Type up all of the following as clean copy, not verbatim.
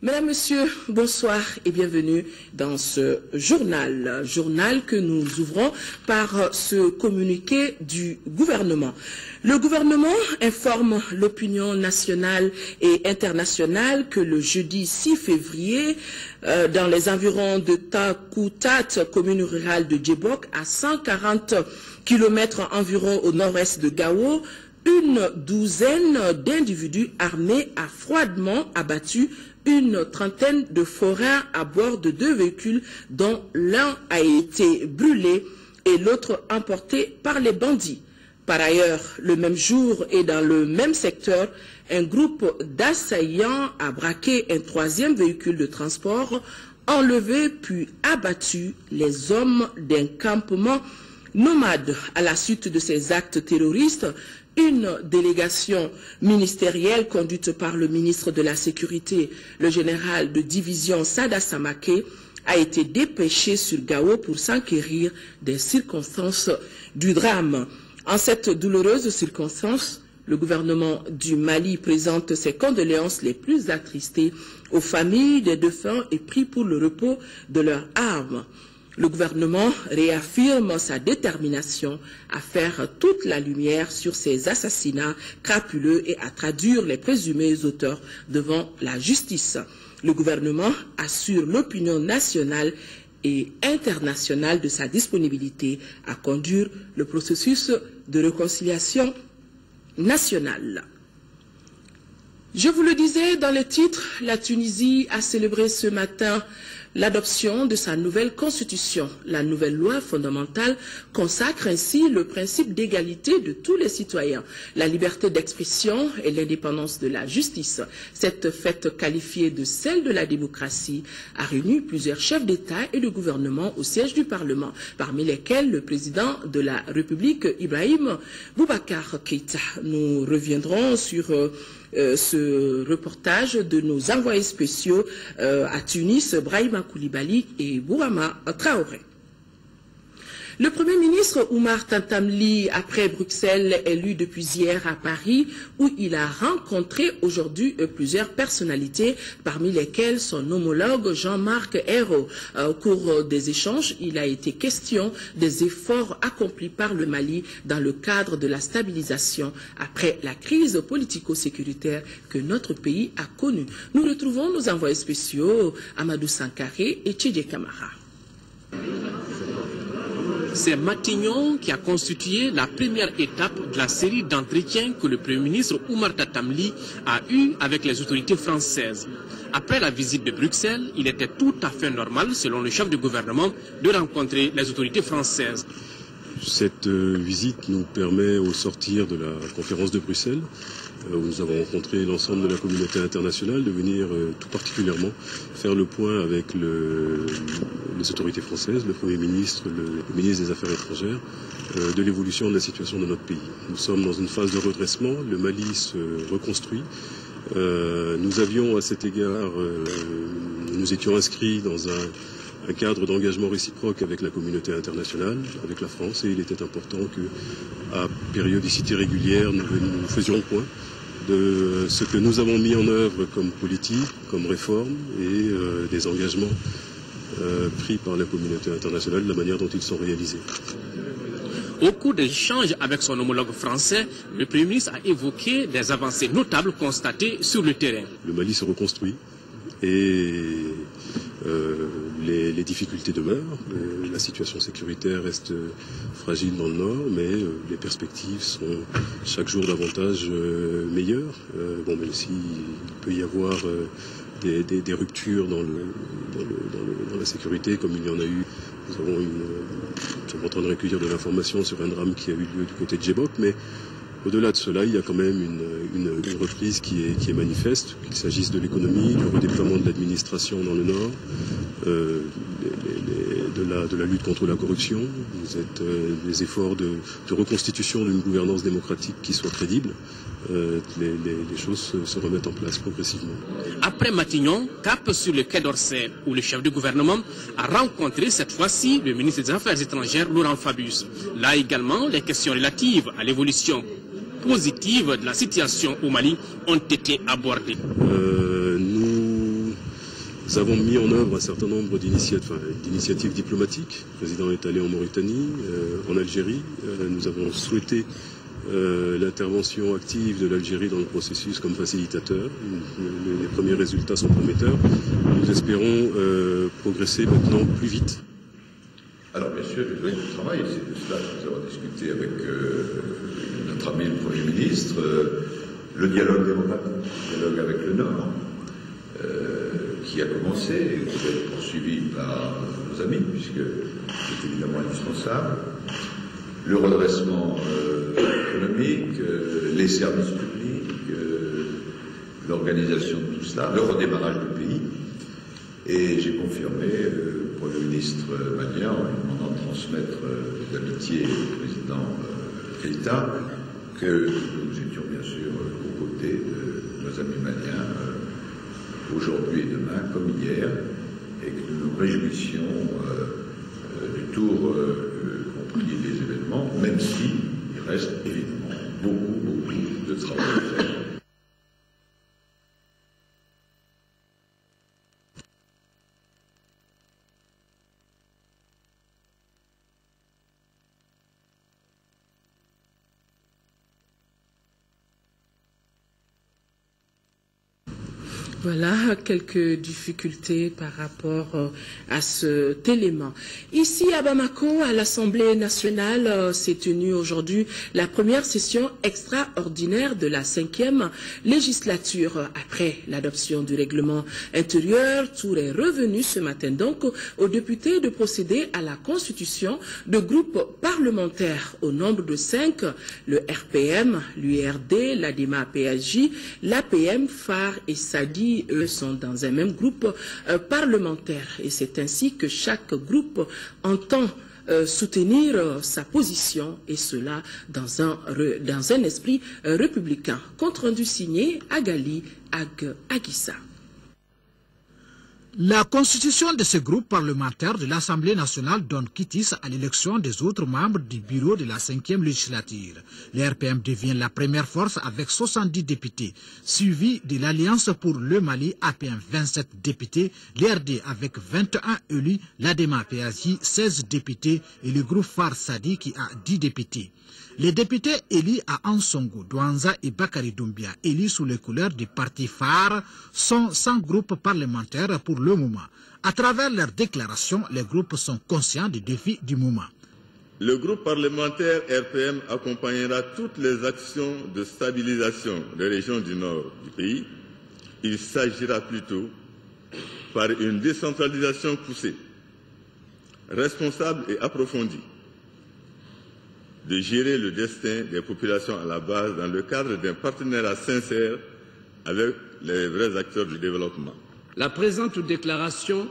Mesdames, Messieurs, bonsoir et bienvenue dans ce journal que nous ouvrons par ce communiqué du gouvernement. Le gouvernement informe l'opinion nationale et internationale que le jeudi 6 février, dans les environs de Takoutat, commune rurale de Djebok, à 140 km environ au nord-est de Gao, une douzaine d'individus armés a froidement abattu une trentaine de forains à bord de 2 véhicules dont l'un a été brûlé et l'autre emporté par les bandits. Par ailleurs, le même jour et dans le même secteur, un groupe d'assaillants a braqué un 3e véhicule de transport, enlevé puis abattu les hommes d'un campement nomade. À la suite de ces actes terroristes, une délégation ministérielle conduite par le ministre de la Sécurité, le général de division Sada Samake, a été dépêchée sur Gao pour s'enquérir des circonstances du drame. En cette douloureuse circonstance, le gouvernement du Mali présente ses condoléances les plus attristées aux familles des défunts et prie pour le repos de leurs âmes. Le gouvernement réaffirme sa détermination à faire toute la lumière sur ces assassinats crapuleux et à traduire les présumés auteurs devant la justice. Le gouvernement assure l'opinion nationale et internationale de sa disponibilité à conduire le processus de réconciliation nationale. Je vous le disais dans le titre, la Tunisie a célébré ce matin l'adoption de sa nouvelle constitution. La nouvelle loi fondamentale consacre ainsi le principe d'égalité de tous les citoyens, la liberté d'expression et l'indépendance de la justice. Cette fête qualifiée de celle de la démocratie a réuni plusieurs chefs d'État et de gouvernement au siège du Parlement, parmi lesquels le président de la République, Ibrahim Boubacar Keïta. Nous reviendrons sur ce reportage de nos envoyés spéciaux à Tunis, Brahima Koulibaly et Bourama Traoré. Le Premier ministre Oumar Tantamli, après Bruxelles, est élu depuis hier à Paris, où il a rencontré aujourd'hui plusieurs personnalités, parmi lesquelles son homologue Jean-Marc Ayrault. Au cours des échanges, il a été question des efforts accomplis par le Mali dans le cadre de la stabilisation après la crise politico-sécuritaire que notre pays a connue. Nous retrouvons nos envoyés spéciaux Amadou Sankaré et Tchédje Kamara. C'est Matignon qui a constitué la première étape de la série d'entretiens que le Premier ministre Oumar Tantamli a eu avec les autorités françaises. Après la visite de Bruxelles, il était tout à fait normal, selon le chef du gouvernement, de rencontrer les autorités françaises. Cette visite nous permet, au sortir de la conférence de Bruxelles, où nous avons rencontré l'ensemble de la communauté internationale, de venir tout particulièrement faire le point avec les autorités françaises, le Premier ministre, le ministre des Affaires étrangères, de l'évolution de la situation de notre pays. Nous sommes dans une phase de redressement, le Mali se reconstruit. Nous avions à cet égard, nous étions inscrits dans un cadre d'engagement réciproque avec la communauté internationale, avec la France, et il était important qu'à périodicité régulière, nous faisions le point de ce que nous avons mis en œuvre comme politique, comme réforme, et des engagements pris par la communauté internationale, de la manière dont ils sont réalisés. Au cours des échanges avec son homologue français, le Premier ministre a évoqué des avancées notables constatées sur le terrain. Le Mali se reconstruit et les difficultés demeurent. La situation sécuritaire reste fragile dans le nord, mais les perspectives sont chaque jour davantage meilleures. Bon, même s'il peut y avoir des ruptures dans la sécurité, comme il y en a eu. Nous sommes en train de recueillir de l'information sur un drame qui a eu lieu du côté de Djebok, mais au-delà de cela, il y a quand même une reprise qui est manifeste, qu'il s'agisse de l'économie, du redéploiement de l'administration dans le Nord, de la lutte contre la corruption, des efforts de reconstitution d'une gouvernance démocratique qui soit crédible. Les choses se remettent en place progressivement. Après Matignon, cap sur le quai d'Orsay, où le chef du gouvernement a rencontré cette fois-ci le ministre des Affaires étrangères, Laurent Fabius. Là également, les questions relatives à l'évolution positive de la situation au Mali ont été abordées. Nous Nous avons mis en œuvre un certain nombre d'initiatives diplomatiques. Le président est allé en Mauritanie, en Algérie. Nous avons souhaité l'intervention active de l'Algérie dans le processus comme facilitateur. Les premiers résultats sont prometteurs. Nous espérons progresser maintenant plus vite. Alors bien sûr, le domaine du travail, c'est de cela que nous avons discuté avec notre ami le Premier ministre, le dialogue démocratique, le dialogue avec le Nord, qui a commencé et qui va être poursuivi par nos amis, puisque c'est évidemment indispensable, le redressement économique, les services publics, l'organisation de tout cela, le redémarrage du pays. Et j'ai confirmé au Premier ministre malien, en lui demandant de transmettre les amitiés au président Keïta, que nous étions bien sûr aux côtés de nos amis maliens, aujourd'hui et demain, comme hier, et que nous nous réjouissions du tour compris des événements, même s'il reste évidemment beaucoup de travail à faire. Voilà quelques difficultés par rapport à cet élément. Ici à Bamako, à l'Assemblée nationale, s'est tenue aujourd'hui la première session extraordinaire de la 5e législature. Après l'adoption du règlement intérieur, tour est revenu ce matin donc aux députés de procéder à la constitution de groupes parlementaires au nombre de 5, le RPM, l'URD, l'ADEMA-PSJ, l'APM, FAR et SADI. Eux sont dans un même groupe parlementaire et c'est ainsi que chaque groupe entend soutenir sa position et cela dans un esprit républicain. Compte rendu signé Agali Aguissa. La constitution de ce groupe parlementaire de l'Assemblée nationale donne quitus à l'élection des autres membres du bureau de la 5e législature. Le RPM devient la première force avec 70 députés, suivi de l'Alliance pour le Mali APM 27 députés, l'RD avec 21 élus, l'ADEMA-PSJ 16 députés et le groupe FAR Sadi qui a 10 députés. Les députés élus à Ansongo, Douanza et Bakari Doumbia, élus sous les couleurs du parti phare, sont sans groupe parlementaire pour le moment. À travers leurs déclarations, les groupes sont conscients des défis du moment. Le groupe parlementaire RPM accompagnera toutes les actions de stabilisation des régions du nord du pays. Il s'agira plutôt, par une décentralisation poussée, responsable et approfondie, de gérer le destin des populations à la base dans le cadre d'un partenariat sincère avec les vrais acteurs du développement. La présente déclaration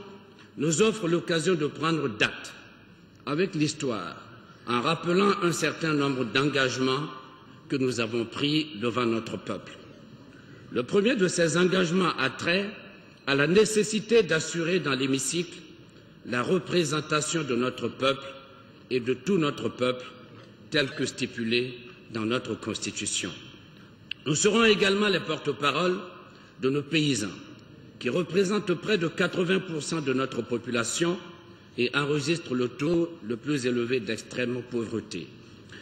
nous offre l'occasion de prendre date avec l'histoire en rappelant un certain nombre d'engagements que nous avons pris devant notre peuple. Le premier de ces engagements a trait à la nécessité d'assurer dans l'hémicycle la représentation de notre peuple et de tout notre peuple tel que stipulé dans notre Constitution. Nous serons également les porte-parole de nos paysans, qui représentent près de 80% de notre population et enregistrent le taux le plus élevé d'extrême pauvreté.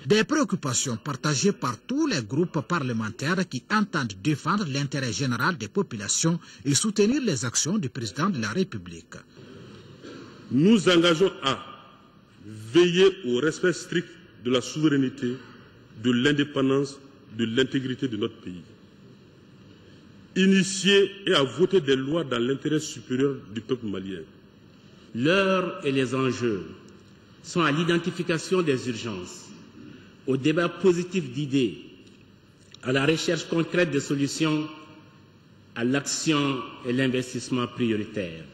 Des préoccupations partagées par tous les groupes parlementaires qui entendent défendre l'intérêt général des populations et soutenir les actions du président de la République. Nous engageons à veiller au respect strict de la souveraineté, de l'indépendance, de l'intégrité de notre pays. Initier et à voter des lois dans l'intérêt supérieur du peuple malien. L'heure et les enjeux sont à l'identification des urgences, au débat positif d'idées, à la recherche concrète de solutions, à l'action et l'investissement prioritaire.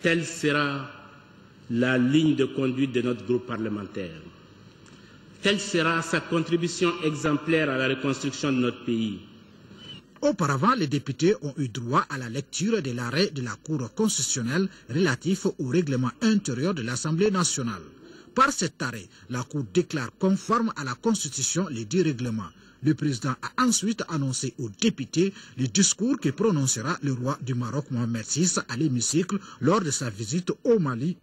Telle sera la ligne de conduite de notre groupe parlementaire. Telle sera sa contribution exemplaire à la reconstruction de notre pays. Auparavant, les députés ont eu droit à la lecture de l'arrêt de la Cour constitutionnelle relatif au règlement intérieur de l'Assemblée nationale. Par cet arrêt, la Cour déclare conforme à la Constitution les 10 règlements. Le président a ensuite annoncé aux députés le discours que prononcera le roi du Maroc Mohamed VI à l'hémicycle lors de sa visite au Mali.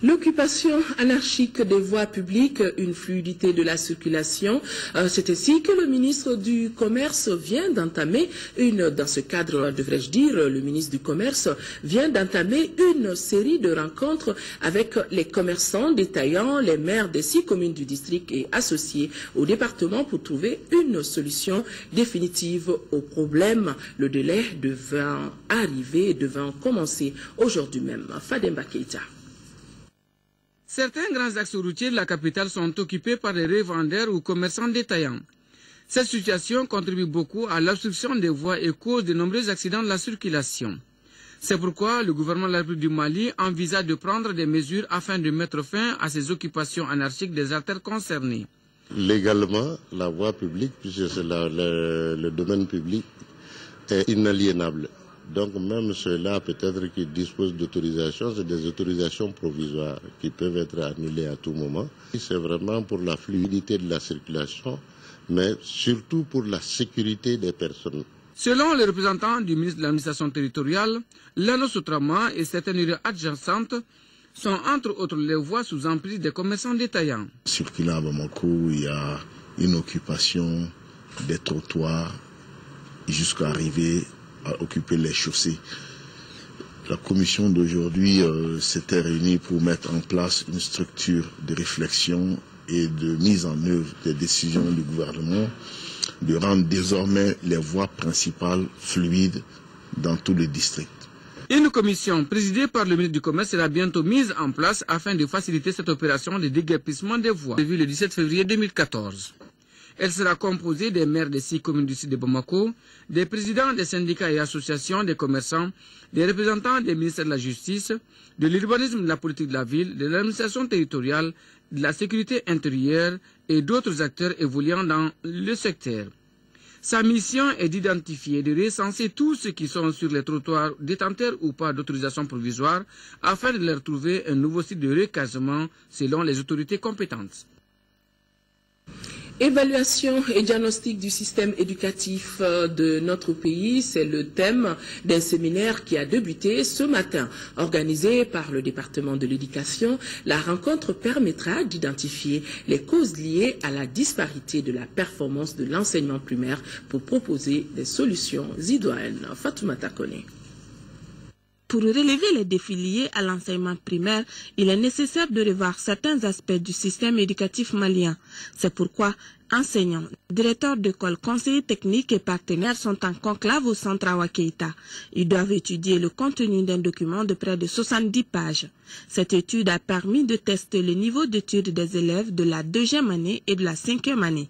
L'occupation anarchique des voies publiques, une fluidité de la circulation, c'est ainsi que le ministre du Commerce vient d'entamer dans ce cadre, devrais-je dire, le ministre du Commerce vient d'entamer une série de rencontres avec les commerçants détaillants, les maires des 6 communes du district et associés au département pour trouver une solution définitive au problème. Le délai devant commencer aujourd'hui même. Fademba Keita. Certains grands axes routiers de la capitale sont occupés par des revendeurs ou commerçants détaillants. Cette situation contribue beaucoup à l'obstruction des voies et cause de nombreux accidents de la circulation. C'est pourquoi le gouvernement de la République du Mali envisage de prendre des mesures afin de mettre fin à ces occupations anarchiques des artères concernées. Légalement, la voie publique, puisque c'est le domaine public, est inaliénable. Donc même ceux-là, peut-être qui disposent d'autorisations, c'est des autorisations provisoires qui peuvent être annulées à tout moment. C'est vraiment pour la fluidité de la circulation, mais surtout pour la sécurité des personnes. Selon les représentants du ministre de l'administration territoriale, l'Ano Sotrama et certaines rues adjacentes sont entre autres les voies sous emprise des commerçants détaillants. Circulant à Bamako, il y a une occupation des trottoirs jusqu'à arriver à occuper les chaussées. La commission d'aujourd'hui s'était réunie pour mettre en place une structure de réflexion et de mise en œuvre des décisions du gouvernement, de rendre désormais les voies principales fluides dans tout le district. Une commission présidée par le ministre du Commerce sera bientôt mise en place afin de faciliter cette opération de déguerpissement des voies, prévue le 17 février 2014. Elle sera composée des maires des 6 communes du sud de Bamako, des présidents des syndicats et associations des commerçants, des représentants des ministères de la Justice, de l'urbanisme, de la politique de la ville, de l'administration territoriale, de la sécurité intérieure et d'autres acteurs évoluant dans le secteur. Sa mission est d'identifier et de recenser tous ceux qui sont sur les trottoirs détenteurs ou pas d'autorisation provisoire afin de leur trouver un nouveau site de recasement selon les autorités compétentes. Évaluation et diagnostic du système éducatif de notre pays, c'est le thème d'un séminaire qui a débuté ce matin. Organisé par le département de l'éducation, la rencontre permettra d'identifier les causes liées à la disparité de la performance de l'enseignement primaire pour proposer des solutions idoines. Fatoumata Kone. Pour relever les défis liés à l'enseignement primaire, il est nécessaire de revoir certains aspects du système éducatif malien. C'est pourquoi enseignants, directeurs d'école, conseillers techniques et partenaires sont en conclave au centre Awa Keïta. Ils doivent étudier le contenu d'un document de près de 70 pages. Cette étude a permis de tester le niveau d'études des élèves de la 2e année et de la 5e année.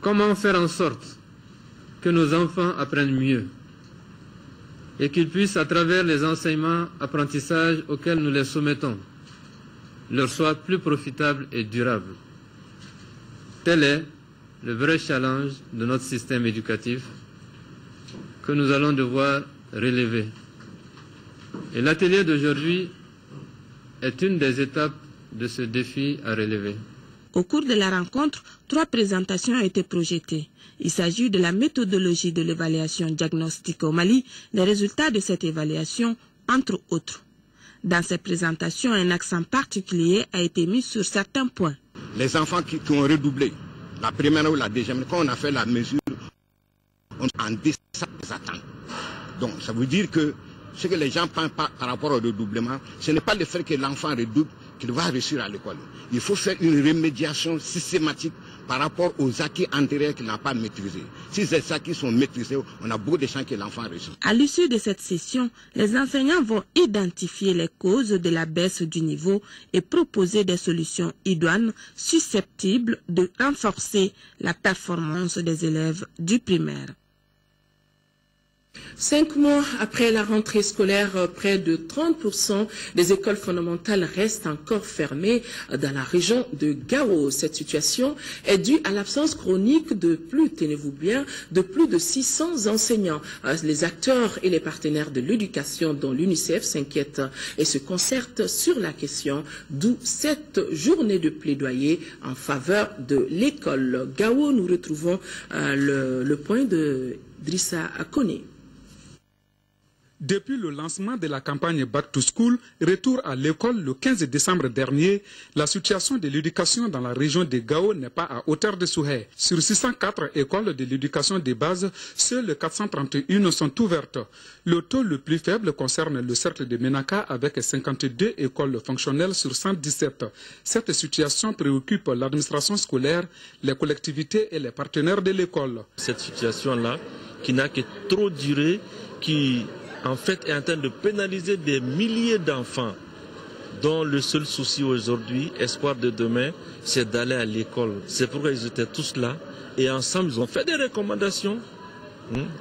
Comment faire en sorte que nos enfants apprennent mieux et qu'ils puissent, à travers les enseignements, apprentissages auxquels nous les soumettons, leur soient plus profitables et durables. Tel est le vrai challenge de notre système éducatif que nous allons devoir relever. Et l'atelier d'aujourd'hui est une des étapes de ce défi à relever. Au cours de la rencontre, 3 présentations ont été projetées. Il s'agit de la méthodologie de l'évaluation diagnostique au Mali, les résultats de cette évaluation, entre autres. Dans ces présentations, un accent particulier a été mis sur certains points. Les enfants qui ont redoublé, la première ou la deuxième, quand on a fait la mesure, on a en deçà des attentes. Donc ça veut dire que ce que les gens pensent par rapport au redoublement, ce n'est pas le fait que l'enfant redouble qu'il va réussir à l'école. Il faut faire une remédiation systématique par rapport aux acquis antérieurs qu'il n'a pas maîtrisés. Si ces acquis sont maîtrisés, on a beaucoup de chances que l'enfant réussisse. À l'issue de cette session, les enseignants vont identifier les causes de la baisse du niveau et proposer des solutions idoines susceptibles de renforcer la performance des élèves du primaire. 5 mois après la rentrée scolaire, près de 30% des écoles fondamentales restent encore fermées dans la région de Gao. Cette situation est due à l'absence chronique de plus, tenez-vous bien, de plus de 600 enseignants. Les acteurs et les partenaires de l'éducation, dont l'UNICEF, s'inquiètent et se concertent sur la question, d'où cette journée de plaidoyer en faveur de l'école. Gao, nous retrouvons le point de Drissa Akone. Depuis le lancement de la campagne Back to School, retour à l'école le 15 décembre dernier, la situation de l'éducation dans la région de Gao n'est pas à hauteur de souhait. Sur 604 écoles de l'éducation de base, seules 431 sont ouvertes. Le taux le plus faible concerne le cercle de Menaka avec 52 écoles fonctionnelles sur 117. Cette situation préoccupe l'administration scolaire, les collectivités et les partenaires de l'école. Cette situation-là, qui n'a que trop duré, qui en fait est en train de pénaliser des milliers d'enfants dont le seul souci aujourd'hui, espoir de demain, c'est d'aller à l'école. C'est pourquoi ils étaient tous là et ensemble ils ont fait des recommandations,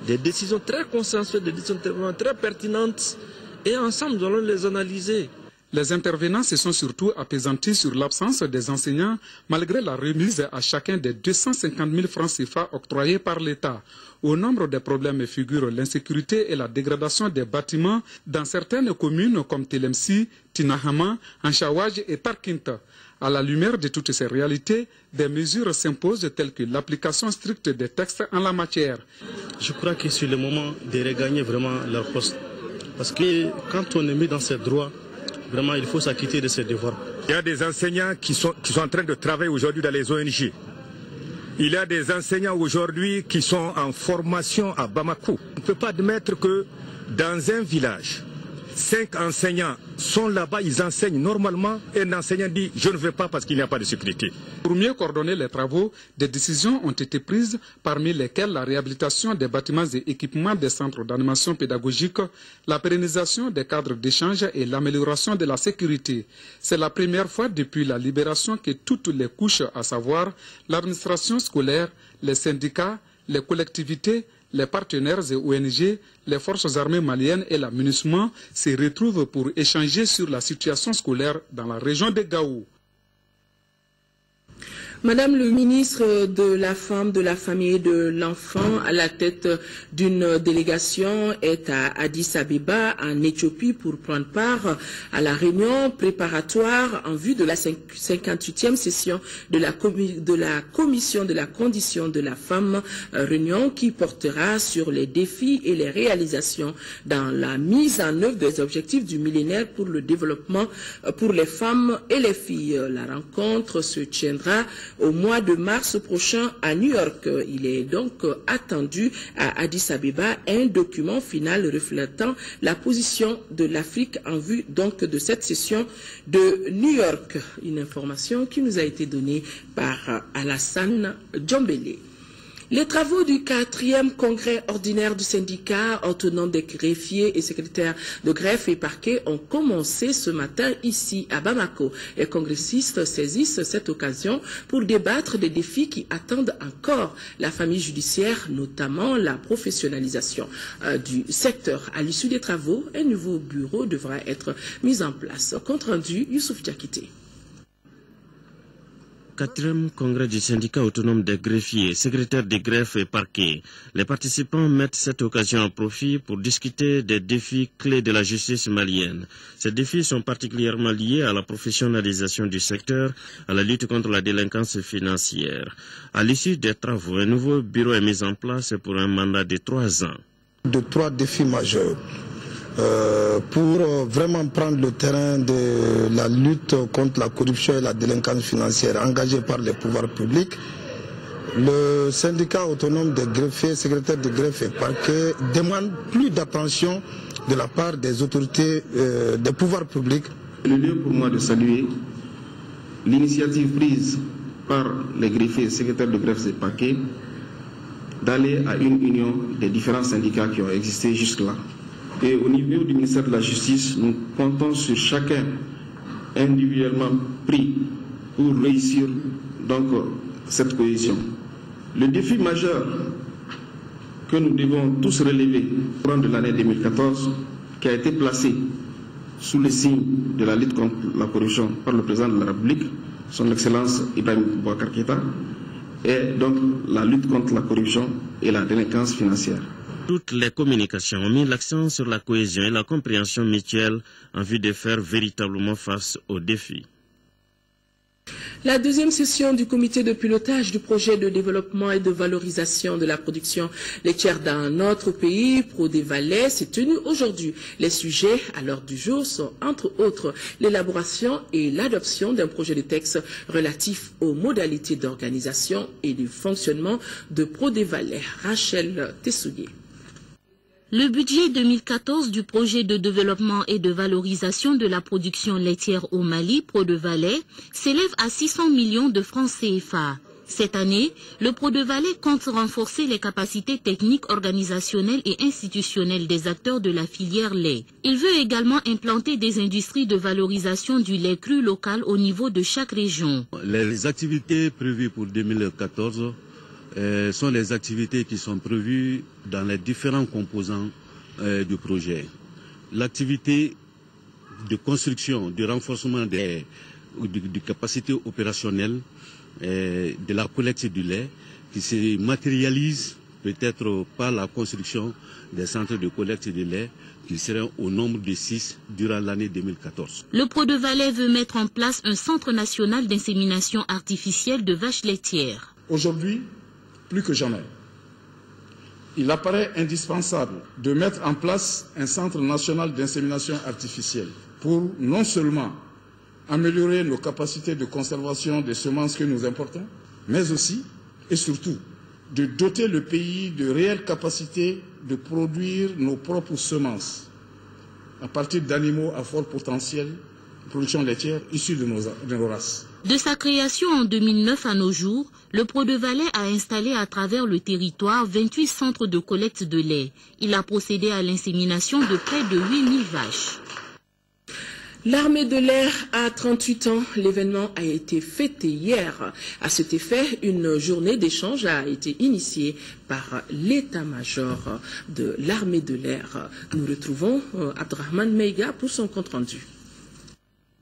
des décisions très consensuelles, des décisions très pertinentes et ensemble nous allons les analyser. Les intervenants se sont surtout apaisantis sur l'absence des enseignants malgré la remise à chacun des 250 000 francs CFA octroyés par l'État. Au nombre des problèmes figurent l'insécurité et la dégradation des bâtiments dans certaines communes comme Telemsi, Tinahama, Anchawaj et Tarkinta. À la lumière de toutes ces réalités, des mesures s'imposent telles que l'application stricte des textes en la matière. Je crois que c'est le moment de regagner vraiment leur poste. Parce que quand on est mis dans ses droits, vraiment, il faut s'acquitter de ses devoirs. Il y a des enseignants qui sont en train de travailler aujourd'hui dans les ONG. Il y a des enseignants aujourd'hui qui sont en formation à Bamako. On ne peut pas admettre que dans un village, 5 enseignants sont là-bas, ils enseignent normalement, et un enseignant dit « je ne veux pas parce qu'il n'y a pas de sécurité ». Pour mieux coordonner les travaux, des décisions ont été prises, parmi lesquelles la réhabilitation des bâtiments et équipements des centres d'animation pédagogique, la pérennisation des cadres d'échange et l'amélioration de la sécurité. C'est la première fois depuis la libération que toutes les couches, à savoir l'administration scolaire, les syndicats, les collectivités, les partenaires et ONG, les forces armées maliennes et la MINUSMA se retrouvent pour échanger sur la situation scolaire dans la région de Gao. Madame le ministre de la Femme, de la Famille et de l'Enfant, à la tête d'une délégation, est à Addis Abeba, en Éthiopie, pour prendre part à la réunion préparatoire en vue de la 58e session de la Commission de la condition de la femme, réunion qui portera sur les défis et les réalisations dans la mise en œuvre des objectifs du millénaire pour le développement pour les femmes et les filles. La rencontre se tiendra au mois de mars prochain à New York. Il est donc attendu à Addis Abeba un document final reflétant la position de l'Afrique en vue donc de cette session de New York. Une information qui nous a été donnée par Alassane Djombele. Les travaux du 4e congrès ordinaire du syndicat autonome des greffiers et secrétaires de greffe et parquet ont commencé ce matin ici à Bamako. Les congressistes saisissent cette occasion pour débattre des défis qui attendent encore la famille judiciaire, notamment la professionnalisation du secteur. À l'issue des travaux, un nouveau bureau devra être mis en place. Compte rendu, Youssouf Diakité. 4e congrès du syndicat autonome des greffiers, secrétaires des greffes et parquets. Les participants mettent cette occasion à profit pour discuter des défis clés de la justice malienne. Ces défis sont particulièrement liés à la professionnalisation du secteur, à la lutte contre la délinquance financière. À l'issue des travaux, un nouveau bureau est mis en place pour un mandat de 3 ans. De 3 défis majeurs. Pour vraiment prendre le terrain de la lutte contre la corruption et la délinquance financière engagée par les pouvoirs publics, le syndicat autonome des greffiers, secrétaires de greffe et parquet demande plus d'attention de la part des autorités des pouvoirs publics. Le lieu pour moi de saluer l'initiative prise par les greffiers, secrétaires de greffe et parquet d'aller à une union des différents syndicats qui ont existé jusque-là. Et au niveau du ministère de la Justice, nous comptons sur chacun individuellement pris pour réussir donc cette cohésion. Le défi majeur que nous devons tous relever au cours de l'année 2014, qui a été placée sous le signe de la lutte contre la corruption par le président de la République, son Excellence Ibrahim Boubacar Keïta, et donc la lutte contre la corruption et la délinquance financière. Toutes les communications ont mis l'accent sur la cohésion et la compréhension mutuelle en vue de faire véritablement face aux défis. La deuxième session du comité de pilotage du projet de développement et de valorisation de la production laitière dans notre pays, ProDévalais, s'est tenue aujourd'hui. Les sujets à l'ordre du jour sont entre autres l'élaboration et l'adoption d'un projet de texte relatif aux modalités d'organisation et du fonctionnement de ProDévalais. Rachel Tessougué. Le budget 2014 du projet de développement et de valorisation de la production laitière au Mali, ProDévalais, s'élève à 600 millions de francs CFA. Cette année, le ProDévalais compte renforcer les capacités techniques, organisationnelles et institutionnelles des acteurs de la filière lait. Il veut également implanter des industries de valorisation du lait cru local au niveau de chaque région. Les activités prévues pour 2014 sont les activités qui sont prévues dans les différents composants du projet. L'activité de construction, de renforcement des capacités opérationnelles, de la collecte du lait, qui se matérialise peut-être par la construction des centres de collecte de lait, qui seront au nombre de 6 durant l'année 2014. Le ProDévalais veut mettre en place un centre national d'insémination artificielle de vaches laitières. Aujourd'hui, plus que jamais, il apparaît indispensable de mettre en place un centre national d'insémination artificielle pour non seulement améliorer nos capacités de conservation des semences que nous importons, mais aussi et surtout de doter le pays de réelles capacités de produire nos propres semences à partir d'animaux à fort potentiel de production laitière issus de nos races. De sa création en 2009 à nos jours, le ProDévalais a installé à travers le territoire 28 centres de collecte de lait. Il a procédé à l'insémination de près de 8000 vaches. L'armée de l'air a 38 ans. L'événement a été fêté hier. À cet effet, une journée d'échange a été initiée par l'état-major de l'armée de l'air. Nous retrouvons Abdrahman Meiga pour son compte-rendu.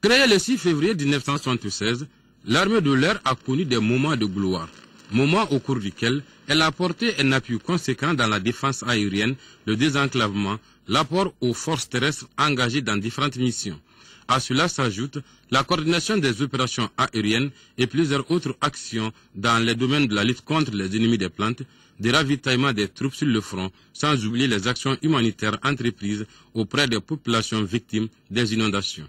Créée le 6 février 1976, l'armée de l'air a connu des moments de gloire, moments au cours duquel elle a apporté un appui conséquent dans la défense aérienne, le désenclavement, l'apport aux forces terrestres engagées dans différentes missions. À cela s'ajoute la coordination des opérations aériennes et plusieurs autres actions dans les domaines de la lutte contre les ennemis des plantes, des ravitaillements des troupes sur le front, sans oublier les actions humanitaires entreprises auprès des populations victimes des inondations.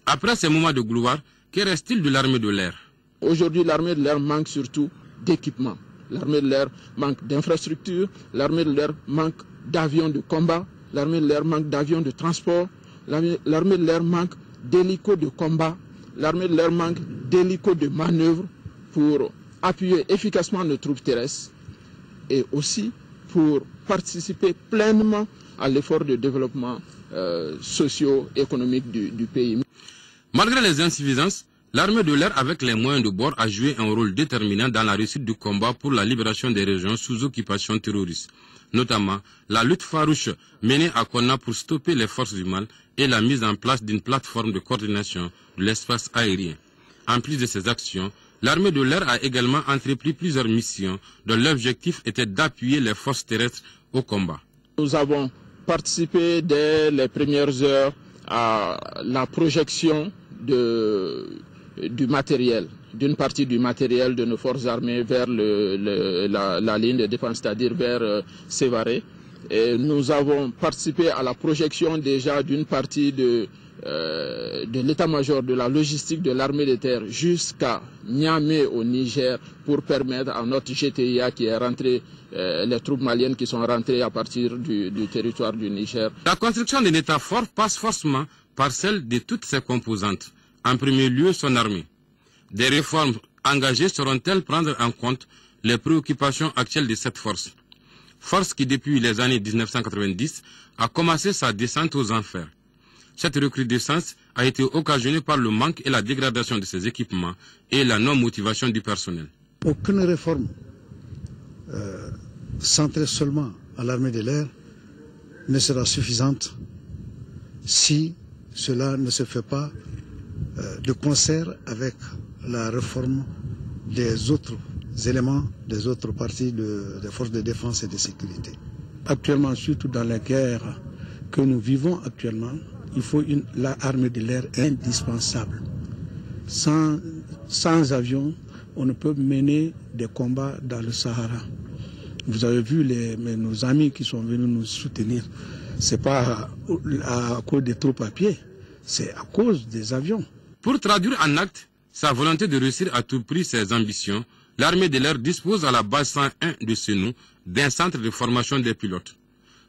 Après ces moments de gloire, que reste-t-il de l'armée de l'air? Aujourd'hui, l'armée de l'air manque surtout d'équipement. L'armée de l'air manque d'infrastructures, l'armée de l'air manque d'avions de combat, l'armée de l'air manque d'avions de transport, l'armée de l'air manque d'hélicos de combat, l'armée de l'air manque d'hélicos de manœuvre pour appuyer efficacement nos troupes terrestres et aussi pour participer pleinement à l'effort de développement socio-économique du pays. Malgré les insuffisances, l'armée de l'air avec les moyens de bord a joué un rôle déterminant dans la réussite du combat pour la libération des régions sous occupation terroriste, notamment la lutte farouche menée à Konna pour stopper les forces du mal et la mise en place d'une plateforme de coordination de l'espace aérien. En plus de ces actions, l'armée de l'air a également entrepris plusieurs missions dont l'objectif était d'appuyer les forces terrestres au combat. Nous avons participé dès les premières heures à la projection du matériel, d'une partie du matériel de nos forces armées vers la ligne de défense, c'est-à-dire vers Sévaré. Et nous avons participé à la projection déjà d'une partie de l'état-major de la logistique de l'armée de terre jusqu'à Niamey au Niger pour permettre à notre GTIA qui est rentré, les troupes maliennes qui sont rentrées à partir du territoire du Niger. La construction d'un État fort passe forcément par celle de toutes ses composantes. En premier lieu, son armée. Des réformes engagées sauront-elles prendre en compte les préoccupations actuelles de cette force? Force qui, depuis les années 1990, a commencé sa descente aux enfers. Cette recrudescence a été occasionnée par le manque et la dégradation de ses équipements et la non-motivation du personnel. Aucune réforme centrée seulement à l'armée de l'air ne sera suffisante si cela ne se fait pas de concert avec la réforme des autres éléments, des autres parties des forces de défense et de sécurité. Actuellement, surtout dans la guerre que nous vivons actuellement, il faut l'armée de l'air indispensable. Sans avion, on ne peut mener des combats dans le Sahara. Vous avez vu nos amis qui sont venus nous soutenir. Ce n'est pas à cause des troupes à pied, c'est à cause des avions. Pour traduire en acte sa volonté de réussir à tout prix ses ambitions, l'armée de l'air dispose à la base 101 de Sénou d'un centre de formation des pilotes.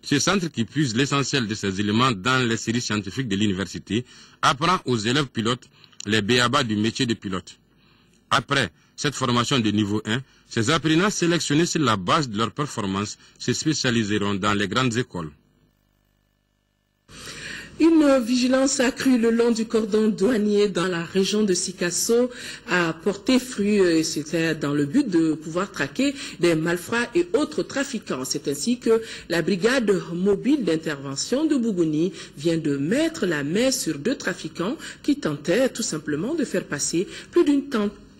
Ce centre, qui puise l'essentiel de ses éléments dans les séries scientifiques de l'université, apprend aux élèves pilotes les b.a.-ba du métier de pilote. Après cette formation de niveau 1, ces apprenants sélectionnés sur la base de leur performance se spécialiseront dans les grandes écoles. Une vigilance accrue le long du cordon douanier dans la région de Sikasso a porté fruit, et c'était dans le but de pouvoir traquer des malfrats et autres trafiquants. C'est ainsi que la brigade mobile d'intervention de Bougouni vient de mettre la main sur 2 trafiquants qui tentaient tout simplement de faire passer plus d'une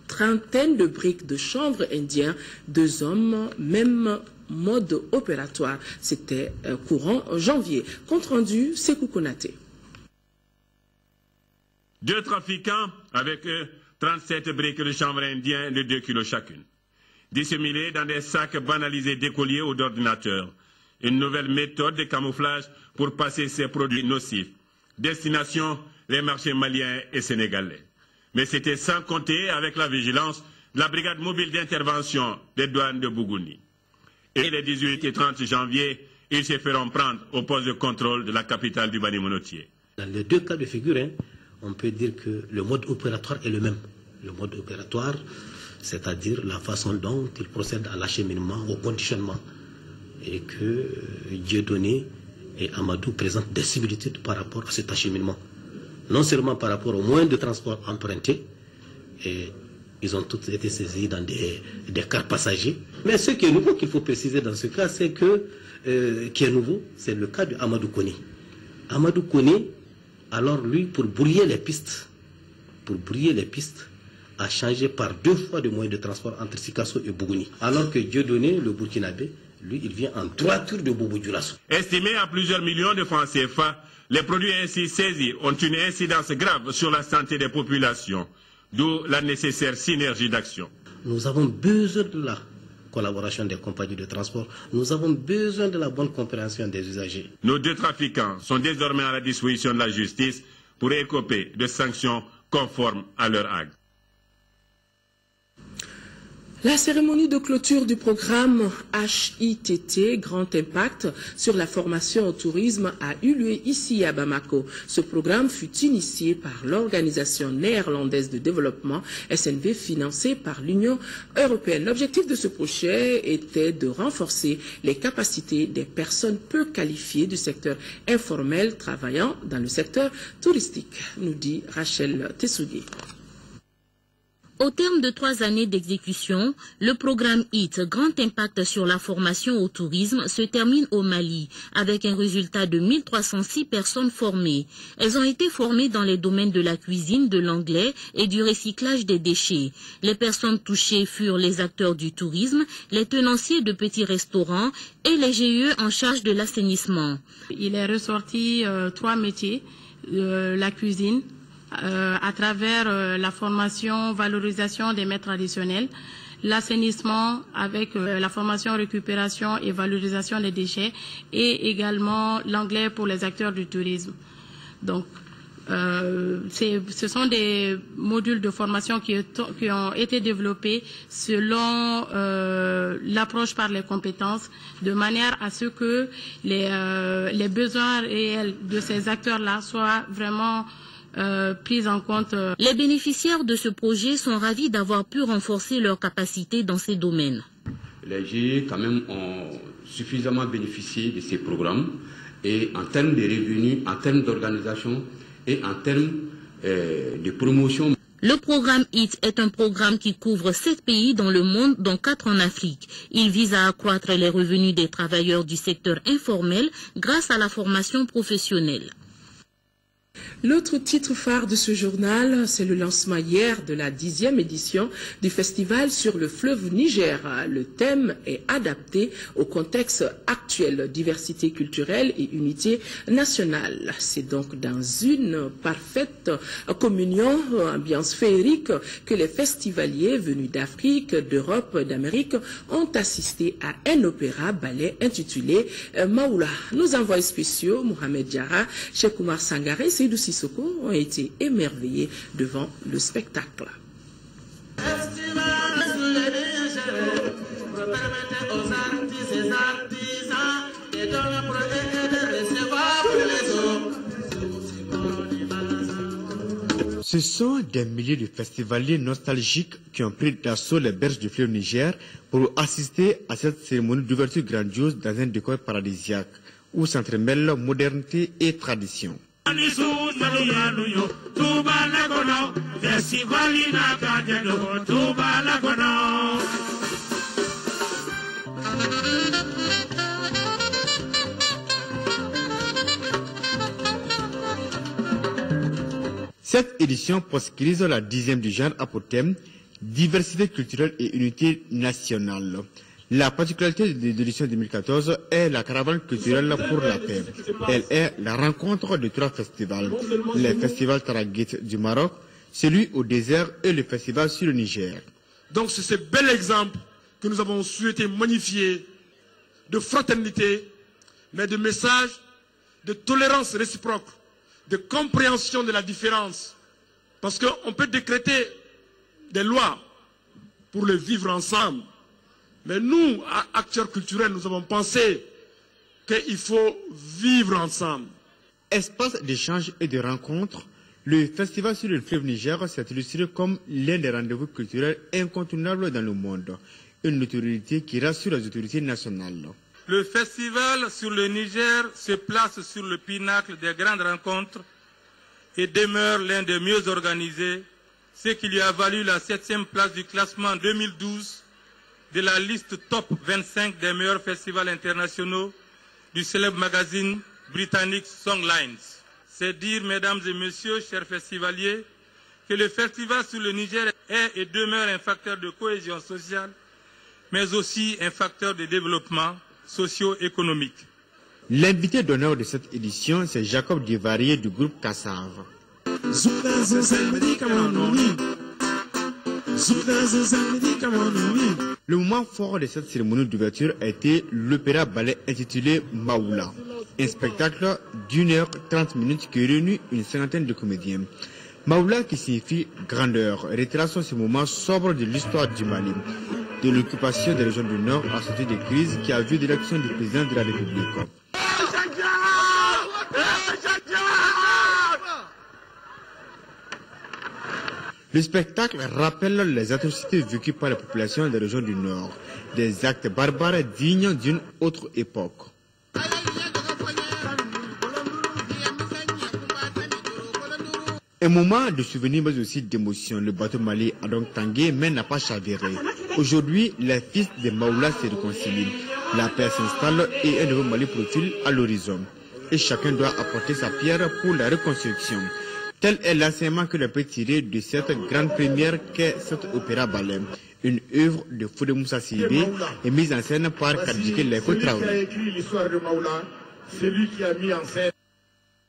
trentaine de briques de chanvre indien, 2 hommes, même mode opératoire. C'était courant janvier. Compte rendu, Sékou Konaté. 2 trafiquants avec eux 37 briques de chanvre indien de 2 kilos chacune, disséminées dans des sacs banalisés d'écoliers ou d'ordinateurs. Une nouvelle méthode de camouflage pour passer ces produits nocifs. Destination, les marchés maliens et sénégalais. Mais c'était sans compter avec la vigilance de la brigade mobile d'intervention des douanes de Bougouni. Et les 18 et 30 janvier, ils se feront prendre au poste de contrôle de la capitale du Bani-Monotier. Dans les 2 cas de figure, on peut dire que le mode opératoire est le même. Le mode opératoire, c'est-à-dire la façon dont il procède à l'acheminement, au conditionnement. Et que Dieudonné et Amadou présentent des similitudes par rapport à cet acheminement. Non seulement par rapport aux moyens de transport empruntés, et ils ont tous été saisis dans des cars passagers. Mais ce qui est nouveau, qu'il faut préciser dans ce cas, c'est que, qui est nouveau, c'est le cas de Amadou Koné. Amadou Koné, alors lui, pour brouiller les pistes, a changé par 2 fois de moyens de transport entre Sikasso et Bougouni. Alors que Dieudonné, le Burkinabé, lui, il vient en 3 tours de Bobo Dioulasso. Estimé à plusieurs millions de francs CFA, les produits ainsi saisis ont une incidence grave sur la santé des populations, d'où la nécessaire synergie d'action. Nous avons besoin de la collaboration des compagnies de transport, nous avons besoin de la bonne compréhension des usagers. Nos 2 trafiquants sont désormais à la disposition de la justice pour écoper de sanctions conformes à leur acte. La cérémonie de clôture du programme HITT, Grand Impact sur la formation au tourisme, a eu lieu ici à Bamako. Ce programme fut initié par l'Organisation néerlandaise de développement, SNV, financée par l'Union européenne. L'objectif de ce projet était de renforcer les capacités des personnes peu qualifiées du secteur informel travaillant dans le secteur touristique, nous dit Rachel Tessoudi. Au terme de 3 années d'exécution, le programme HIT, Grand Impact sur la formation au tourisme, se termine au Mali, avec un résultat de 1306 personnes formées. Elles ont été formées dans les domaines de la cuisine, de l'anglais et du recyclage des déchets. Les personnes touchées furent les acteurs du tourisme, les tenanciers de petits restaurants et les GIE en charge de l'assainissement. Il est ressorti 3 métiers, la cuisine, à travers la formation, valorisation des mets traditionnels, l'assainissement avec la formation, récupération et valorisation des déchets, et également l'anglais pour les acteurs du tourisme. Donc, ce sont des modules de formation qui ont été développés selon l'approche par les compétences, de manière à ce que les besoins réels de ces acteurs-là soient vraiment prise en compte. Les bénéficiaires de ce projet sont ravis d'avoir pu renforcer leurs capacités dans ces domaines. Les GIE quand même ont suffisamment bénéficié de ces programmes, et en termes de revenus, en termes d'organisation et en termes de promotion. Le programme HIT est un programme qui couvre 7 pays dans le monde, dont 4 en Afrique. Il vise à accroître les revenus des travailleurs du secteur informel grâce à la formation professionnelle. L'autre titre phare de ce journal, c'est le lancement hier de la 10e édition du festival sur le fleuve Niger. Le thème est adapté au contexte actuel, diversité culturelle et unité nationale. C'est donc dans une parfaite communion, ambiance féerique, que les festivaliers venus d'Afrique, d'Europe, d'Amérique ont assisté à un opéra-ballet intitulé Maoula. Nos envoyés spéciaux, Mohamed Diarra, Cheikh Oumar Sangaré, Seydou Sissoko ont été émerveillés devant le spectacle. Ce sont des milliers de festivaliers nostalgiques qui ont pris d'assaut les berges du fleuve Niger pour assister à cette cérémonie d'ouverture grandiose dans un décor paradisiaque où s'entremêlent modernité et tradition. Cette édition proscrise la 10e du genre à pour thème diversité culturelle et unité nationale. La particularité de l'édition 2014 est la caravane culturelle pour la paix. Elle est la rencontre de 3 festivals. Le festival Taraghit du Maroc, celui au désert et le festival sur le Niger. Donc c'est ce bel exemple que nous avons souhaité magnifier de fraternité, mais de message de tolérance réciproque, de compréhension de la différence. Parce qu'on peut décréter des lois pour le vivre ensemble. Mais nous, acteurs culturels, nous avons pensé qu'il faut vivre ensemble. Espace d'échange et de rencontres, le festival sur le fleuve Niger s'est illustré comme l'un des rendez-vous culturels incontournables dans le monde. Une notoriété qui rassure les autorités nationales. Le festival sur le Niger se place sur le pinacle des grandes rencontres et demeure l'un des mieux organisés, ce qui lui a valu la 7e place du classement 2012 de la liste top 25 des meilleurs festivals internationaux du célèbre magazine britannique Songlines. C'est dire, mesdames et messieurs, chers festivaliers, que le festival sur le Niger est et demeure un facteur de cohésion sociale, mais aussi un facteur de développement socio-économique. L'invité d'honneur de cette édition, c'est Jacob Divarié du groupe Kassav. Le moment fort de cette cérémonie d'ouverture a été l'opéra-ballet intitulé Maoula, un spectacle d'1h30 qui réunit une cinquantaine de comédiens. Maoula, qui signifie grandeur, retrace ce moment sobre de l'histoire du Mali, de l'occupation des régions du Nord à sortie des crises qui a vu l'élection du président de la République. Le spectacle rappelle les atrocités vécues par la population des régions du Nord, des actes barbares dignes d'une autre époque. Un moment de souvenir mais aussi d'émotion. Le bateau Mali a donc tangué mais n'a pas chaviré. Aujourd'hui, les fils de Maoula se réconcilient. La paix s'installe et un nouveau Mali profile à l'horizon. Et chacun doit apporter sa pierre pour la reconstruction. Tel est l'enseignement que l'on peut tirer de cette grande première qu'est cet opéra-ballet. Une œuvre de Fodé Moussa Sidibé et mise en scène par Kadjike Leko Traoré. C'est lui qui a mis en scène.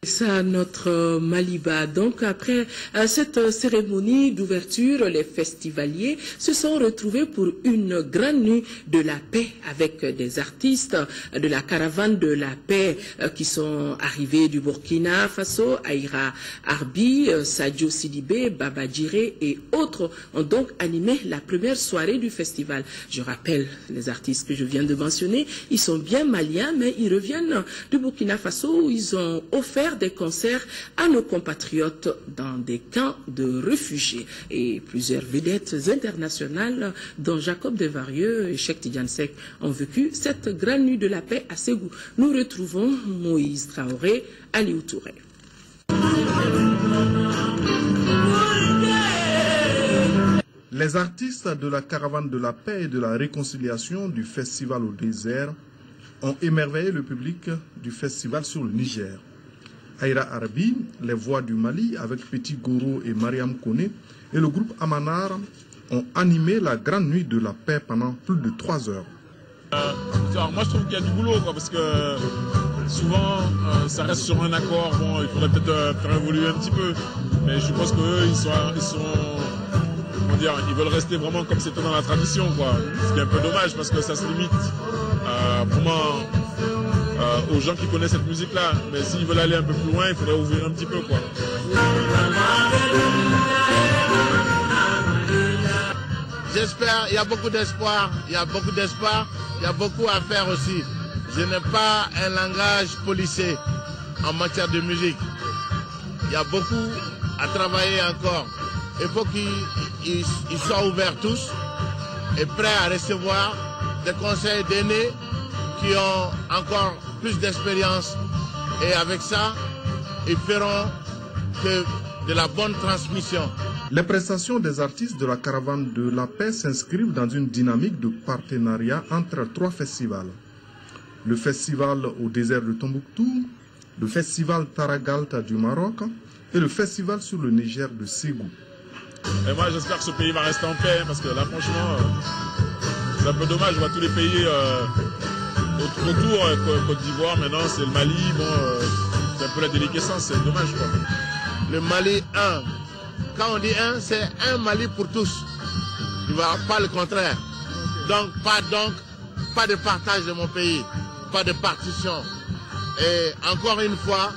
Ça, notre Maliba. Donc, après cette cérémonie d'ouverture, les festivaliers se sont retrouvés pour une grande nuit de la paix avec des artistes de la caravane de la paix qui sont arrivés du Burkina Faso, Aïra Arbi, Sadio Sidibé, Baba Djiré et autres ont donc animé la première soirée du festival. Je rappelle les artistes que je viens de mentionner, ils sont bien maliens, mais ils reviennent du Burkina Faso où ils ont offert des concerts à nos compatriotes dans des camps de réfugiés. Et plusieurs vedettes internationales, dont Jacob Devarieux et Cheikh Tidiane Seck, ont vécu cette grande nuit de la paix à Ségou. Nous retrouvons Moïse Traoré, Aliou Touré. Les artistes de la caravane de la paix et de la réconciliation du festival au désert ont émerveillé le public du festival sur le Niger. Aïra Arabi, les voix du Mali avec Petit Goro et Mariam Kone et le groupe Amanar ont animé la grande nuit de la paix pendant plus de 3 heures. Moi je trouve qu'il y a du boulot parce que souvent ça reste sur un accord, bon, il faudrait peut-être faire évoluer un petit peu, mais je pense qu'eux ils veulent rester vraiment comme c'était dans la tradition, quoi. Ce qui est un peu dommage parce que ça se limite vraiment aux gens qui connaissent cette musique-là. Mais s'ils veulent aller un peu plus loin, il faudrait ouvrir un petit peu, quoi. J'espère, il y a beaucoup d'espoir, il y a beaucoup à faire aussi. Je n'ai pas un langage policé en matière de musique. Il y a beaucoup à travailler encore. Il faut qu'ils soient ouverts tous et prêts à recevoir des conseils d'aînés qui ont encore plus d'expérience. Et avec ça, ils feront de la bonne transmission. Les prestations des artistes de la caravane de la paix s'inscrivent dans une dynamique de partenariat entre 3 festivals. Le festival au désert de Tombouctou, le festival Taragalta du Maroc et le festival sur le Niger de Ségou. Et moi j'espère que ce pays va rester en paix parce que là franchement c'est un peu dommage, je vois tous les pays autour, Côte d'Ivoire maintenant c'est le Mali, bon c'est un peu la déliquescence, c'est dommage quoi. Le Mali 1, quand on dit 1, c'est un Mali pour tous, il ne va pas le contraire. Donc pas de partage de mon pays, pas de partition. Et encore une fois,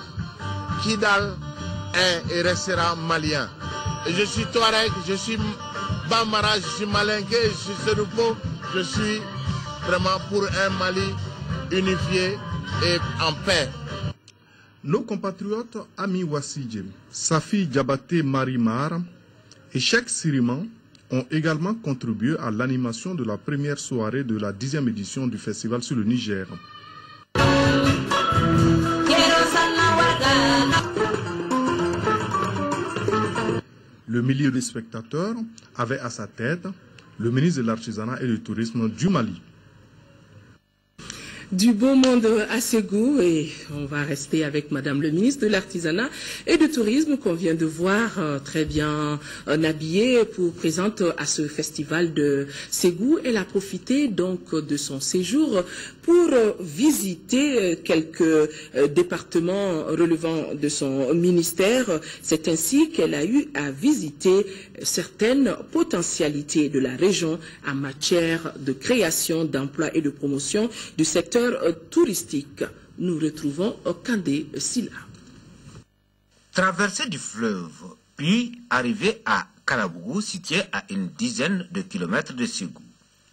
Kidal est et restera malien. Je suis Touareg, je suis Bambara, je suis Malinké, je suis Séroupo, je suis vraiment pour un Mali unifié et en paix. Nos compatriotes Ami Wassidje, Safi Diabaté Marimar et Cheikh Siriman ont également contribué à l'animation de la première soirée de la 10e édition du festival sur le Niger. Le millier de spectateurs avait à sa tête le ministre de l'Artisanat et du Tourisme du Mali. Du beau monde à Ségou, et on va rester avec Madame le ministre de l'Artisanat et du Tourisme qu'on vient de voir très bien habillée pour présenter à ce festival de Ségou. Elle a profité donc de son séjour pour visiter quelques départements relevant de son ministère. C'est ainsi qu'elle a eu à visiter certaines potentialités de la région en matière de création d'emplois et de promotion du secteur touristique. Nous retrouvons Kandé Silla. Traversée du fleuve, puis arriver à Kalabougou, situé à une dizaine de kilomètres de Ségou.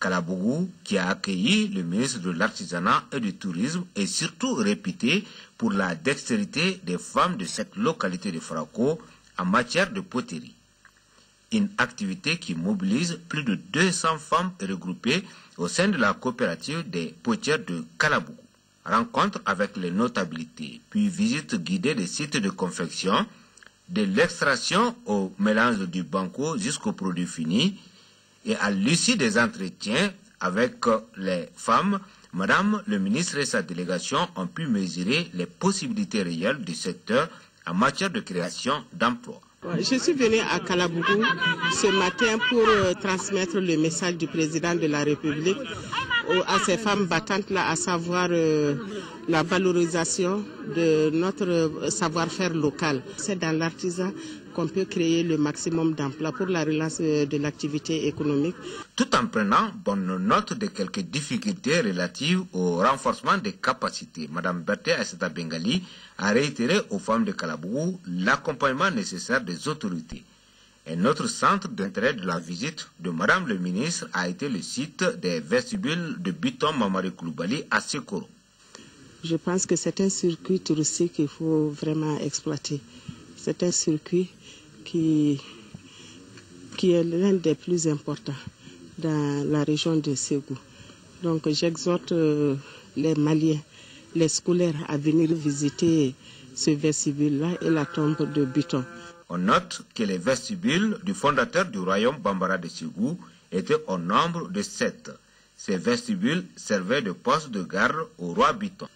Kalabougou, qui a accueilli le ministre de l'Artisanat et du Tourisme, est surtout réputé pour la dextérité des femmes de cette localité de Frako en matière de poterie. Une activité qui mobilise plus de 200 femmes regroupées au sein de la coopérative des potières de Kalabougou. Rencontre avec les notabilités, puis visite guidée des sites de confection, de l'extraction au mélange du banco jusqu'au produit fini, et à l'issue des entretiens avec les femmes, Madame le ministre et sa délégation ont pu mesurer les possibilités réelles du secteur en matière de création d'emplois. Je suis venue à Kalabougou ce matin pour transmettre le message du président de la République à ces femmes battantes-là, à savoir la valorisation de notre savoir-faire local. C'est dans l'artisanat qu'on peut créer le maximum d'emplois pour la relance de l'activité économique. Tout en prenant bonne note de quelques difficultés relatives au renforcement des capacités, Mme Berthe Aïssata Bengali a réitéré aux femmes de Kalabougou l'accompagnement nécessaire des autorités. Un autre centre d'intérêt de la visite de Mme le ministre a été le site des vestibules de Biton Mamari Koulibaly à Sekoro. Je pense que c'est un circuit touristique qu'il faut vraiment exploiter. C'est un circuit qui est l'un des plus importants dans la région de Ségou. Donc j'exhorte les Maliens, les scolaires à venir visiter ce vestibule-là et la tombe de Biton. On note que les vestibules du fondateur du royaume Bambara de Ségou étaient au nombre de 7. Ces vestibules servaient de poste de garde au roi Biton.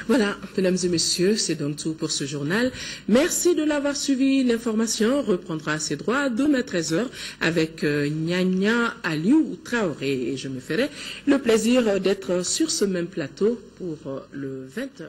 Voilà, mesdames et messieurs, c'est donc tout pour ce journal. Merci de l'avoir suivi. L'information reprendra ses droits demain 13h avec Nyanya Aliou Traoré. Et je me ferai le plaisir d'être sur ce même plateau pour le 20h.